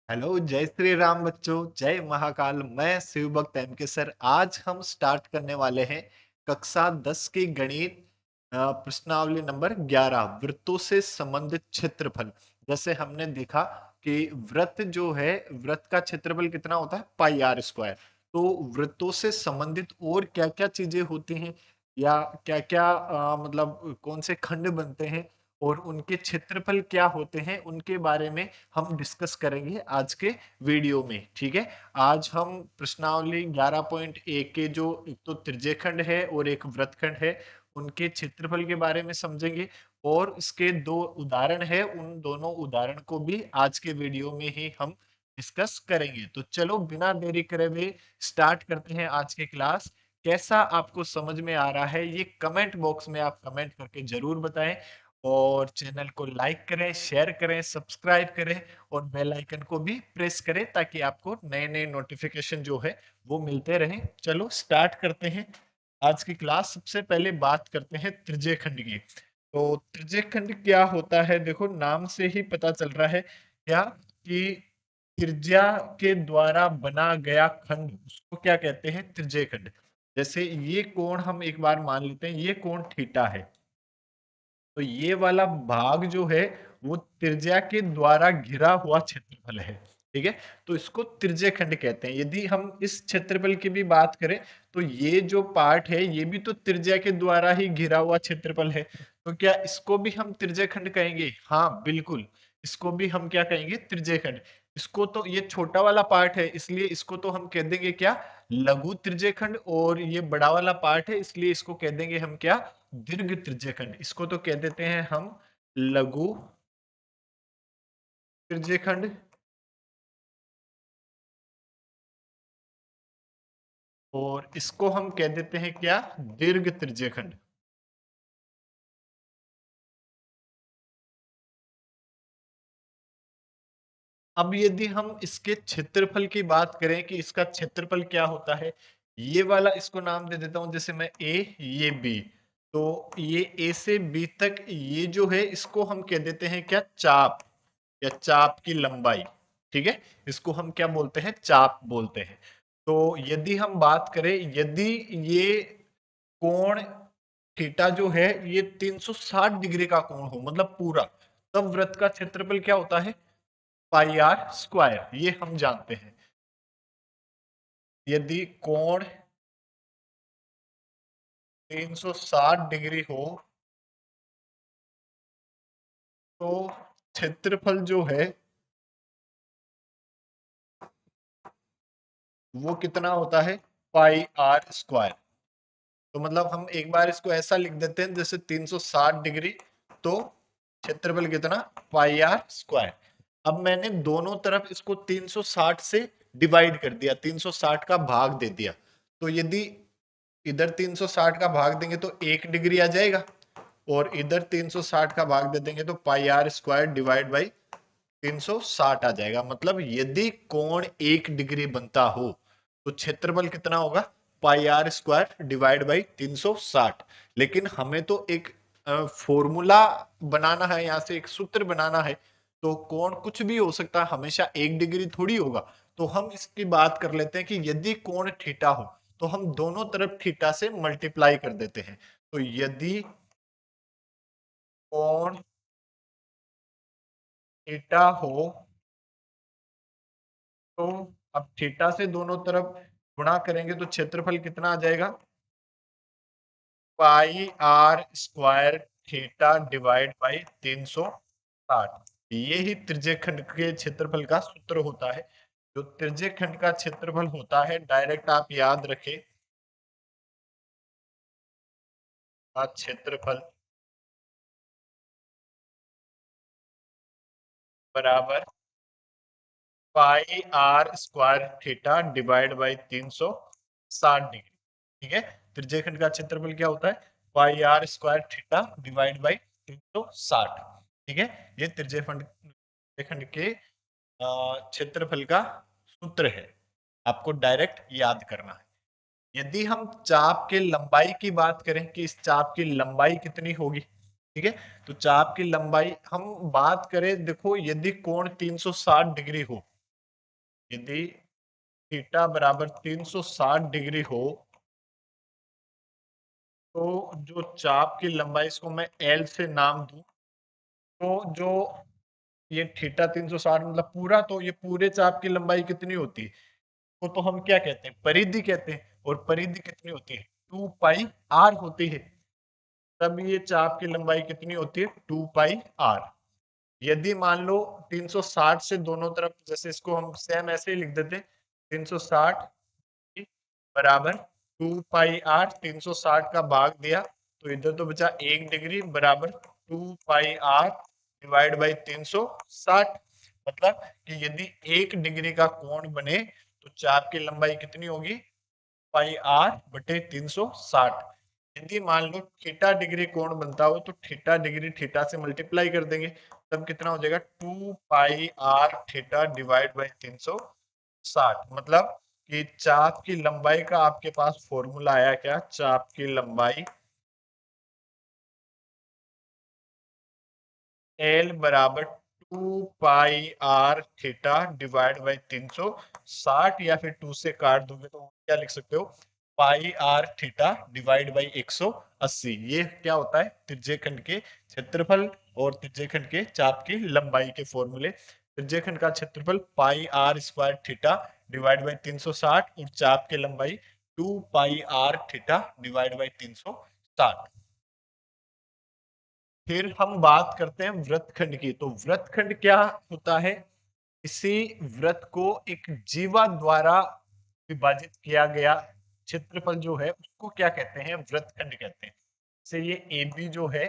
Hello, जय श्री राम बच्चों, जय महाकाल। मैं शिव भक्त एम के सर। आज हम स्टार्ट करने वाले हैं कक्षा 10 की गणित प्रश्नावली नंबर 11, वृत्तों से संबंधित क्षेत्रफल। जैसे हमने देखा कि वृत्त जो है, वृत्त का क्षेत्रफल कितना होता है, पाई आर स्क्वायर। तो वृत्तों से संबंधित और क्या क्या चीजें होती हैं, या क्या क्या मतलब कौन से खंड बनते हैं और उनके क्षेत्रफल क्या होते हैं, उनके बारे में हम डिस्कस करेंगे आज के वीडियो में। ठीक है। आज हम प्रश्नावली 11.1 के जो एक तो त्रिज्यखंड है और एक वृत्तखंड है, उनके क्षेत्रफल के बारे में समझेंगे। और इसके दो उदाहरण है, उन दोनों उदाहरण को भी आज के वीडियो में ही हम डिस्कस करेंगे। तो चलो बिना देरी करे हुए स्टार्ट करते हैं आज की क्लास। कैसा आपको समझ में आ रहा है ये कमेंट बॉक्स में आप कमेंट करके जरूर बताएं। और चैनल को लाइक करें, शेयर करें, सब्सक्राइब करें और बेल आइकन को भी प्रेस करें ताकि आपको नए नए नोटिफिकेशन जो है वो मिलते रहें। चलो स्टार्ट करते हैं आज की क्लास। सबसे पहले बात करते हैं त्रिज्यखंड की। तो त्रिज्यखंड क्या होता है, देखो नाम से ही पता चल रहा है क्या कि त्रिज्या के द्वारा बना गया खंड, उसको क्या कहते हैं, त्रिज्यखंड। जैसे ये कोण हम एक बार मान लेते हैं, ये कोण थीटा है। तो ये वाला भाग जो है वो त्रिज्या के द्वारा घिरा हुआ क्षेत्रफल है। ठीक है। तो इसको त्रिज्यखंड कहते हैं। यदि हम इस क्षेत्रफल की भी बात करें तो ये जो पार्ट है ये भी तो त्रिज्या के द्वारा ही घिरा हुआ क्षेत्रफल है। तो क्या इसको भी हम त्रिज्यखंड कहेंगे? हाँ बिल्कुल, इसको भी हम क्या कहेंगे, त्रिज्यखंड। इसको तो ये छोटा वाला पार्ट है इसलिए इसको तो हम कह देंगे क्या, लघु त्रिज्यखंड। और ये बड़ा वाला पार्ट है इसलिए इसको कह देंगे हम क्या, दीर्घ त्रिज्यखंड। इसको तो कह देते हैं हम लघु त्रिज्यखंड और इसको हम कह देते हैं क्या, दीर्घ त्रिज्यखंड। अब यदि हम इसके क्षेत्रफल की बात करें कि इसका क्षेत्रफल क्या होता है, ये वाला इसको नाम दे देता हूं, जैसे मैं ए, ये बी। तो ये ए से बी तक ये जो है इसको हम कह देते हैं क्या, चाप या चाप की लंबाई। ठीक है। इसको हम क्या बोलते हैं, चाप बोलते हैं। तो यदि हम बात करें, यदि ये कोण थीटा जो है ये 360 डिग्री का कोण हो, मतलब पूरा, तब वृत्त का क्षेत्रफल क्या होता है, पाई आर स्क्वायर। ये हम जानते हैं। यदि कोण 360 डिग्री हो तो क्षेत्रफल जो है वो कितना होता है, पाई आर स्क्वायर। तो मतलब हम एक बार इसको ऐसा लिख देते हैं, जैसे 360 डिग्री तो क्षेत्रफल कितना, पाई आर स्क्वायर। अब मैंने दोनों तरफ इसको 360 से डिवाइड कर दिया, 360 का भाग दे दिया। तो यदि इधर 360 का भाग देंगे तो 1 डिग्री आ जाएगा, और इधर 360 का भाग दे देंगे तो पाई आर स्क्वायर डिवाइड बाई 360 आ जाएगा। मतलब यदि कोण 1 डिग्री बनता हो तो क्षेत्रफल कितना होगा, पाई आर स्क्वायर डिवाइड बाई 360। लेकिन हमें तो एक फॉर्मूला बनाना है, यहां से एक सूत्र बनाना है। तो कोण कुछ भी हो सकता है, हमेशा 1 डिग्री थोड़ी होगा। तो हम इसकी बात कर लेते हैं कि यदि कोण थीटा हो तो हम दोनों तरफ थीटा से मल्टीप्लाई कर देते हैं। तो यदि कोण थीटा हो तो अब थीटा से दोनों तरफ गुणा करेंगे तो क्षेत्रफल कितना आ जाएगा, pi r square theta divide by 360। ये ही त्रिज्यखंड के क्षेत्रफल का सूत्र होता है। जो त्रिज्यखंड का क्षेत्रफल होता है, डायरेक्ट आप याद रखें, का क्षेत्रफल बराबर pi r square theta divide by 360 degree. ठीक है। त्रिज्यखंड का क्षेत्रफल क्या होता है, pi r square theta divide by 360। ठीक है। ये त्रिज्यखंड के क्षेत्रफल का सूत्र है, आपको डायरेक्ट याद करना है। यदि हम चाप के लंबाई की बात करें कि इस चाप की लंबाई कितनी होगी, ठीक है, तो चाप की लंबाई हम बात करें, देखो यदि कोण 360 डिग्री हो यदि थीटा बराबर 360 डिग्री हो तो जो चाप की लंबाई, इसको मैं एल से नाम दूं, तो जो ये थीटा 360 मतलब पूरा, तो ये पूरे चाप की लंबाई कितनी होती है? वो तो हम क्या कहते हैं, परिधि कहते हैं। और परिधि कितनी होती है? 2 पाई आर होती है। तब ये चाप की लंबाई कितनी होती है? 2 पाई आर। यदि मान लो 360 से दोनों तरफ, जैसे इसको हम सेम ऐसे ही लिख देते, 360 बराबर 2 पाई आर, 360 का भाग दिया तो इधर तो बचा 1 डिग्री बराबर 2 पाई आर डिवाइड बाई 360। मतलब कि यदि 1 डिग्री का कोण बने तो चाप की लंबाई कितनी होगी? पाई आर बटे 360। यदि मान लो थीटा डिग्री कोण बनता हो तो थीटा डिग्री थीटा से मल्टीप्लाई कर देंगे, तब कितना हो जाएगा? 2 pi r theta divide by 360। मतलब कि चाप की लंबाई का आपके पास फॉर्मूला आया क्या? चाप की लंबाई एल बराबर 2 pi r theta divide by 360, या फिर 2 से काट दोगे तो क्या लिख सकते हो? पाई आर थीटा डिवाइड बाई 180। ये क्या होता है? त्रिज्यखंड के क्षेत्रफल और त्रिज्यखंड के चाप की लंबाई के फॉर्मूले। त्रिज्यखंड का क्षेत्रफल pi r square theta divide by 360 और चाप की लंबाई 2 pi r theta divide by 360। फिर हम बात करते हैं वृत्तखंड की। तो वृत्तखंड क्या होता है? इसी वृत्त को एक जीवा द्वारा विभाजित किया गया क्षेत्रफल जो है उसको क्या कहते हैं? वृत्तखंड कहते हैं। से ये ए बी जो है,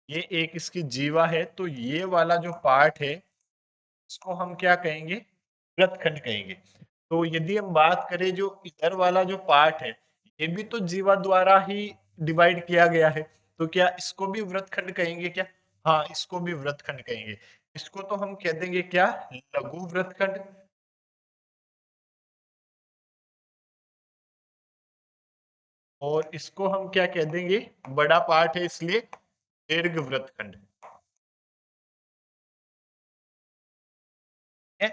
ये एक इसकी जीवा है, तो ये वाला जो पार्ट है इसको हम क्या कहेंगे? वृत्तखंड कहेंगे। तो यदि हम बात करें जो इधर वाला जो पार्ट है, ये भी तो जीवा द्वारा ही डिवाइड किया गया है, तो क्या इसको भी वृत्तखंड कहेंगे क्या? हाँ, इसको भी वृत्तखंड कहेंगे। इसको तो हम कह देंगे क्या? लघु वृत्तखंड। और इसको हम क्या कह देंगे? बड़ा पार्ट है इसलिए दीर्घ वृत्तखंड है।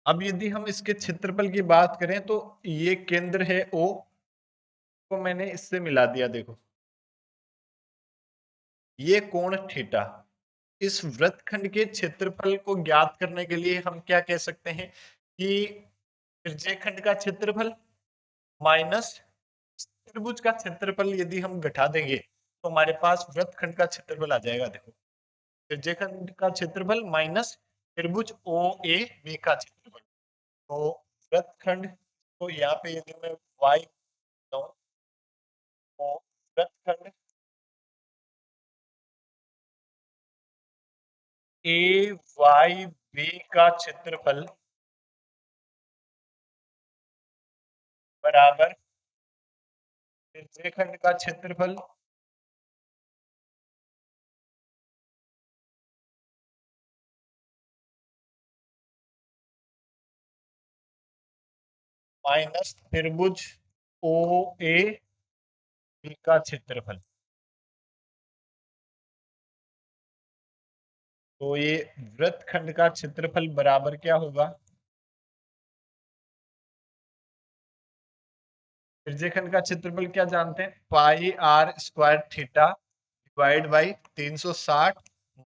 अब यदि हम इसके क्षेत्रफल की बात करें तो ये केंद्र है ओ, को मैंने इससे मिला दिया, देखो ये कोण थीटा। इस वृत्तखंड के क्षेत्रफल को ज्ञात करने के लिए हम क्या कह सकते हैं कि त्रिज्यखंड का क्षेत्रफल माइनस त्रिभुज का क्षेत्रफल यदि हम घटा देंगे तो हमारे पास वृत्तखंड का क्षेत्रफल आ जाएगा। देखो, त्रिज्यखंड का क्षेत्रफल माइनस त्रिभुज ओ ए बी का क्षेत्रफल। तो वृत्तखंड को यहाँ पे यदि मैं y तो वृत्तखंड ए वाई बी का क्षेत्रफल बराबर त्रिज्यखंड का क्षेत्रफल माइनस त्रिभुज ओ ए बी का क्षेत्रफल। तो ये वृत्तखंड का क्षेत्रफल बराबर क्या होगा? त्रिज्यखंड का क्षेत्रफल क्या जानते हैं? Pi r square theta divide by 360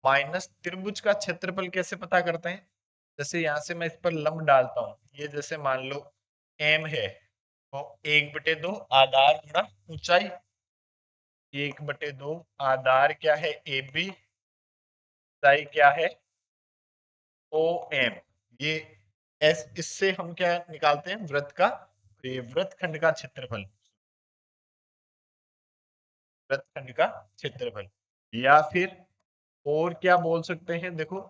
minus त्रिभुज का क्षेत्रफल कैसे पता करते हैं? जैसे यहां से मैं इस पर लंब डालता हूं, ये जैसे मान लो एम है, तो 1/2 आधार गुणा ऊंचाई, 1/2 आधार क्या है? ए बी, ऊंचाई क्या है? O M. ये एस, इससे हम क्या निकालते हैं? वृत्त का, ये वृत्तखंड का क्षेत्रफल, वृत्तखंड का क्षेत्रफल। या फिर और क्या बोल सकते हैं? देखो,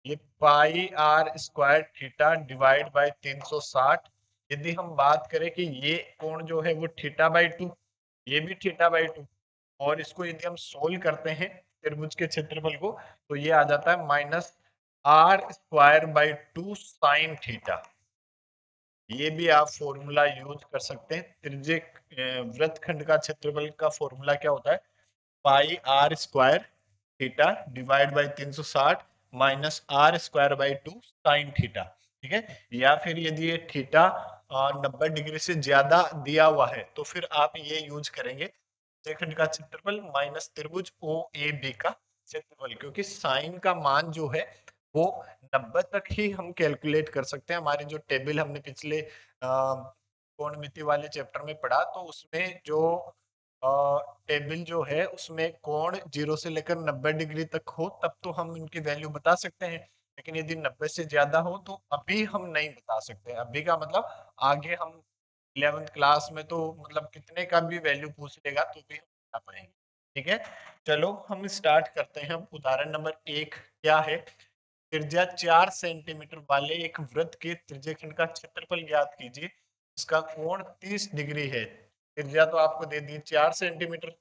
ये pi r square theta divide by 360। यदि हम बात करें कि ये कोण जो है वो थीटा बाई 2, ये भी थीटा बाई 2, और इसको यदि हम सोल्व करते हैं त्रिभुज के क्षेत्रफल को, तो ये आ जाता है minus are square by 2 sine theta. ये भी आप फॉर्मूला यूज कर सकते हैं। त्रिज्यक वृत्तखंड का क्षेत्रफल का फॉर्मूला क्या होता है? Pi r square theta divide by 360 minus are square by 2 sine theta. ठीक है। या फिर यदि ये थीटा 90 डिग्री से ज्यादा दिया हुआ है तो फिर आप ये यूज करेंगे त्रिज्यखंड का क्षेत्रफल माइनस त्रिभुज ओ ए बी का क्षेत्रफल, क्योंकि साइन का मान जो है वो 90 तक ही हम कैलकुलेट कर सकते हैं। हमारे जो टेबल हमने पिछले कोणमिति वाले चैप्टर में पढ़ा, तो उसमें जो टेबल जो है उसमें कोण 0 से लेकर 90 डिग्री तक हो तब तो हम इनकी वैल्यू बता सकते हैं, लेकिन यदि 90 से ज्यादा हो तो अभी हम नहीं बता सकते। अभी का मतलब आगे हम 11th क्लास में तो मतलब कितने का भी वैल्यू पूछ लेगा तो भी हम बता पाएंगे। ठीक है, चलो हम स्टार्ट करते हैं। उदाहरण नंबर 1 क्या है? त्रिज्या 4 सेंटीमीटर वाले एक वृत्त के त्रिज्यखंड का क्षेत्रफल ज्ञात कीजिए। इसका कोण 30 डिग्री है। त्रिज्या तो आपको दे दी 4 सेंटीमीटर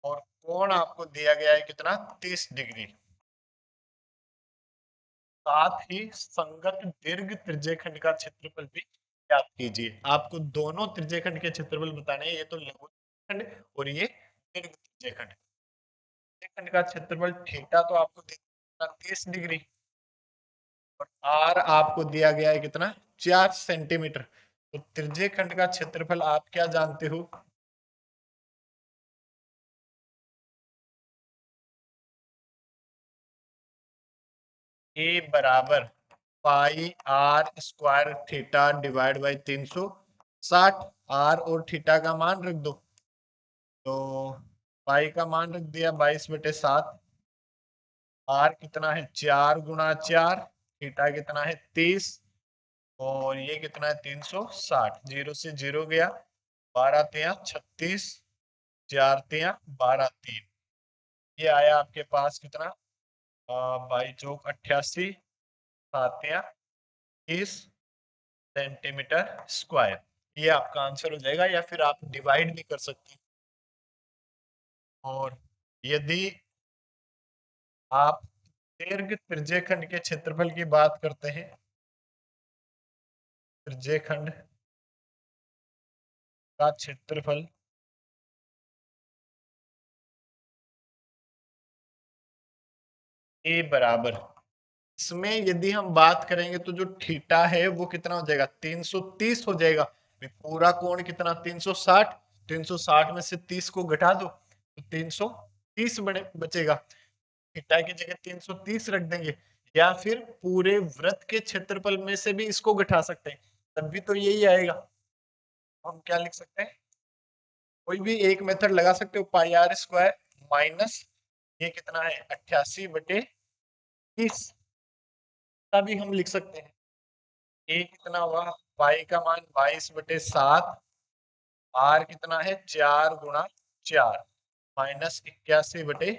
और कोण आपको दिया गया है कितना? 30 डिग्री। साथ ही संगत दीर्घ त्रिज्यखंड का क्षेत्रफल भी ज्ञात कीजिए। आपको दोनों त्रिज्यखंड के क्षेत्रफल बताने हैं, ये तो लघु त्रिज्यखंड और ये दीर्घ त्रिज्यखंड। त्रिज्यखंड का क्षेत्रफल थीटा तो आपको दे दिया 30 डिग्री और आर आपको दिया गया है कितना? 4 सेंटीमीटर। तो त्रिज्यखंड का क्षेत्रफल आप क्या जानते हो? ए बराबर pi r square theta divide by 360। R और थीटा का मान रख दो। तो पाई का मान रख दिया 22/7। आर कितना है? 4 × 4। थीटा कितना है? 30। और ये कितना है? 360। 0 से 0 गया। 12×3 = 36। 4×3 = 12। 3 ये आया आपके पास कितना? 22×4 = 88। 7×30 सेंटीमीटर स्क्वायर। ये आपका आंसर हो जाएगा, या फिर आप डिवाइड भी कर सकते हैं। और यदि आप दीर्घ त्रिज्यखंड के क्षेत्रफल की बात करते हैं, त्रिज्यखंड का क्षेत्रफल ए बराबर, इसमें यदि हम बात करेंगे तो जो थीटा है वो कितना हो जाएगा? 330 हो जाएगा। पूरा कोण कितना? 360। 360 में से 30 को घटा दो तो 330 बचेगा। थीटा की जगह 330 रख देंगे, या फिर पूरे वृत्त के क्षेत्रफल में से भी इसको घटा सकते हैं, तब भी तो यही आएगा। हम क्या लिख सकते हैं? कोई भी एक मेथड लगा सकते हो। पाई आर स्क्वायर माइनस ये कितना है? 88/30 का भी हम लिख सकते हैं। ए कितना हुआ? पाई का मान 22/7। आर कितना है? 4×4 माइनस 81/88।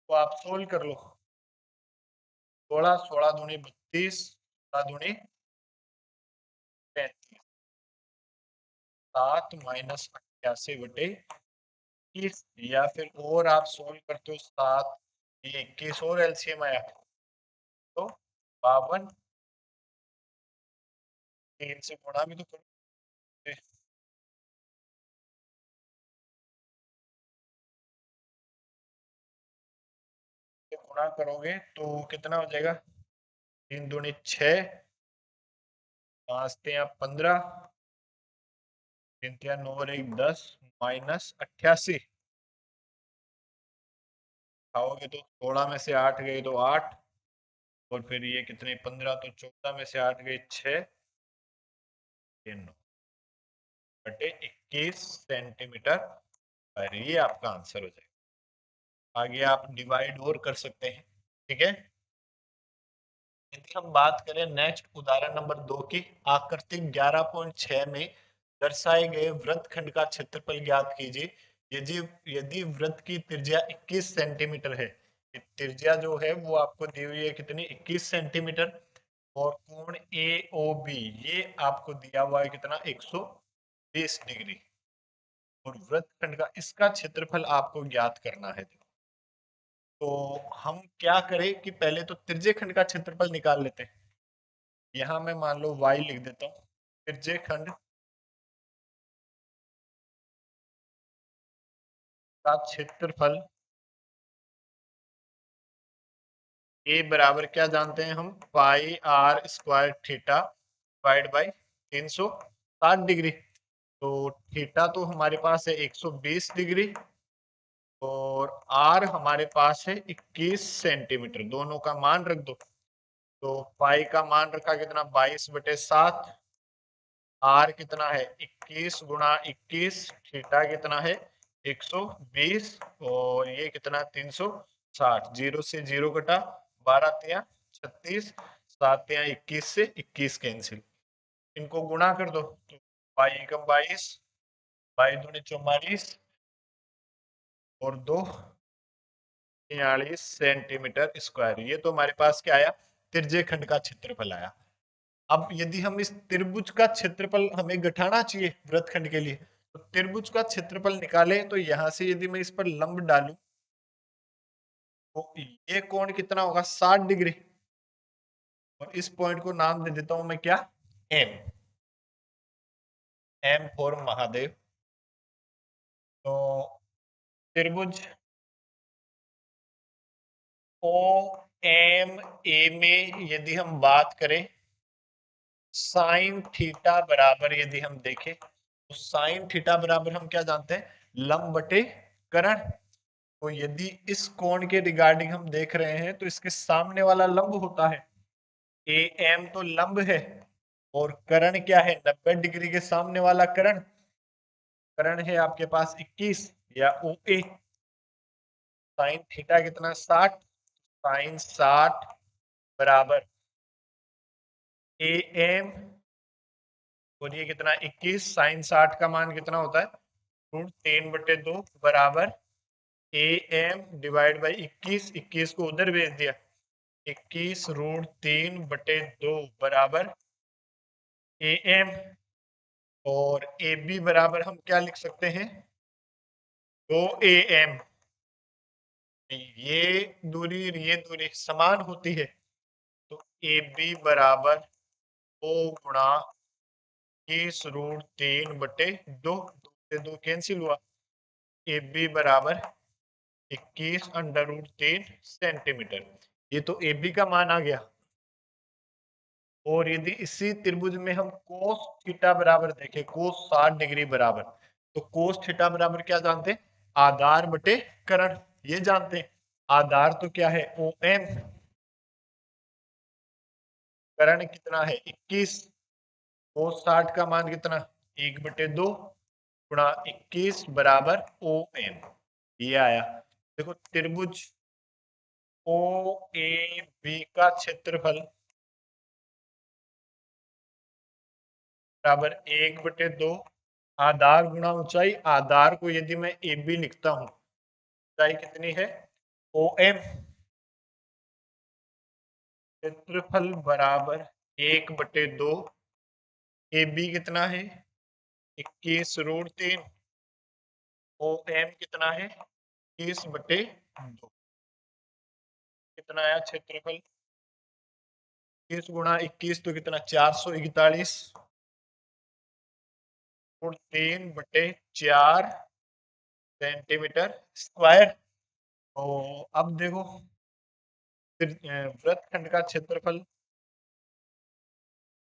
तो आप सोल्व कर लो। 16 16 दूनी 32, 16 दूनी 35। 7 माइनस 88/30। या फिर और आप सोल्व करते हो 7 ये 21 और एलसीएम आया तो 52। 3 से गुणा भी तो करो। गुणा करोगे तो कितना हो जाएगा? 3 दूनी 6, 5 तिया 15, 3 तिया 9 और 1 10 माइनस 88। खाओगे तो 16 में से 8 गए तो 8, और फिर ये कितने? 15, तो 14 में से 8 गए 6, ये 9/21 सेंटीमीटर। और ये आपका आंसर हो जाएगा। आगे आप डिवाइड और कर सकते हैं। ठीक है, यदि हम बात करें नेक्स्ट उदाहरण नंबर 2 की, आकृति 11.6 में दर्शाए गए वृत्तखंड का क्षेत्रफल ज्ञात कीजिए। यदि यदि वृत्त की त्रिज्या 21 सेंटीमीटर है, त्रिज्या जो है वो आपको दी हुई है कितनी? 21 सेंटीमीटर। और कोण ए ओ बी ये आपको दिया हुआ है कितना? 120 डिग्री। और वृत्तखंड का इसका क्षेत्रफल आपको ज्ञात करना है। तो हम क्या करें कि पहले तो त्रिज्यखंड का क्षेत्रफल निकाल लेते हैं। यहां मैं मान लो y लिख देता हूँ। त्रिज्यखंड का क्षेत्रफल ए बराबर क्या जानते हैं हम, pi r square theta divide by 360 degree. तो थीटा तो हमारे पास है 120 डिग्री और आर हमारे पास है 21 सेंटीमीटर, दोनों का मान रख दो। तो पाई का मान रखा कितना, 22/7। आर कितना है 21 गुणा 21, थीटा कितना है 120 और ये कितना 360। जीरो से जीरो कटा, 12 तिया 36, 7 तिया 21 से 21 कैंसिल। इनको गुणा कर दो तो बाई एकम 22, बाई दूनी 44 और 2 43 सेंटीमीटर स्क्वायर। ये तो हमारे पास क्या आया, त्रिज्य खंड का क्षेत्रफल आया। अब यदि हम इस त्रिभुज का क्षेत्रफल हमें घटाना चाहिए वृत्तखंड के लिए, तो त्रिभुज का क्षेत्रफल निकाले तो यहां से यदि मैं इस पर लंब डालूं तो ये कोण कितना होगा, 60 डिग्री। और इस पॉइंट को नाम दे देता हूं मैं क्या, एम। M for Mahadev. तो त्रिभुज ओ एम ए में यदि हम बात करें साइन थीटा बराबर, यदि हम देखें तो साइन थीटा बराबर हम क्या जानते हैं, लंब बटे करण। तो यदि इस कोण के रिगार्डिंग हम देख रहे हैं तो इसके सामने वाला लंब होता है, ए एम तो लंब है और करण क्या है, 90 डिग्री के सामने वाला करण। करण है आपके पास 21 या ओ ए। साइन थीटा कितना 60, साइन 60 बराबर ए एम और ये कितना 21, साइन 60 का मान कितना होता है √3/2 बराबर ए एम डिवाइड बाई 21, 21 को उधर भेज दिया, 21 √3/2 बराबर ए एम। और ए बी बराबर हम क्या लिख सकते हैं, 2 AM। ये दूरी समान होती है, तो ए बी बराबर 2 गुणा 21 √3/2, 2 से 2 कैंसिल हुआ, ए बी बराबर 21 √3 सेंटीमीटर। ये तो ए बी का मान आ गया। और यदि इसी त्रिभुज में हम कोस थीटा बराबर देखें, कोस 60 डिग्री बराबर, तो कोस थीटा बराबर क्या जानते हैं, आधार बटे करण, ये जानते हैं। आधार तो क्या है ओ एम, करण कितना है 21, कोस 60 का मान कितना 1/2 गुणा 21 बराबर ओ एम, ये आया। देखो त्रिभुज ओ ए बी का क्षेत्रफल बराबर 1/2 आधार गुणा ऊंचाई। आधार को यदि मैं ए बी लिखता हूं, ऊंचाई कितनी है ओ एम, क्षेत्रफल बराबर 1/2, ए बी कितना है 21 √3, ओ एम कितना है 21/2, कितना आया क्षेत्रफल, 21 गुणा 21 तो कितना 441 √3/4 सेंटीमीटर स्क्वायर। तो अब देखो वृत्तखंड का क्षेत्रफल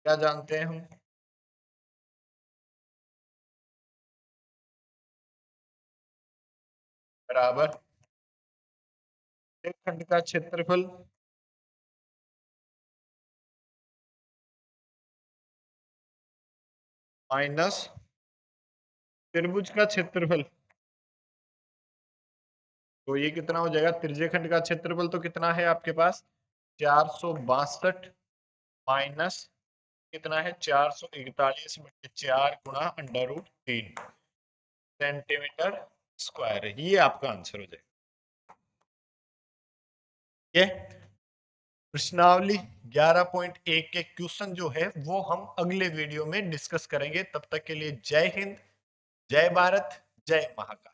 क्या जानते हैं हम, बराबर खंड का क्षेत्रफल माइनस त्रिभुज का क्षेत्रफल। तो ये कितना हो जाएगा, त्रिज्य खंड का क्षेत्रफल तो कितना है आपके पास 462 माइनस कितना है 441/4 गुणा √3 सेंटीमीटर स्क्वायर है। ये आपका आंसर हो जाएगा। ये प्रश्नावली 11.1 के क्वेश्चन जो है वो हम अगले वीडियो में डिस्कस करेंगे। तब तक के लिए जय हिंद, जय भारत, जय महाकाल।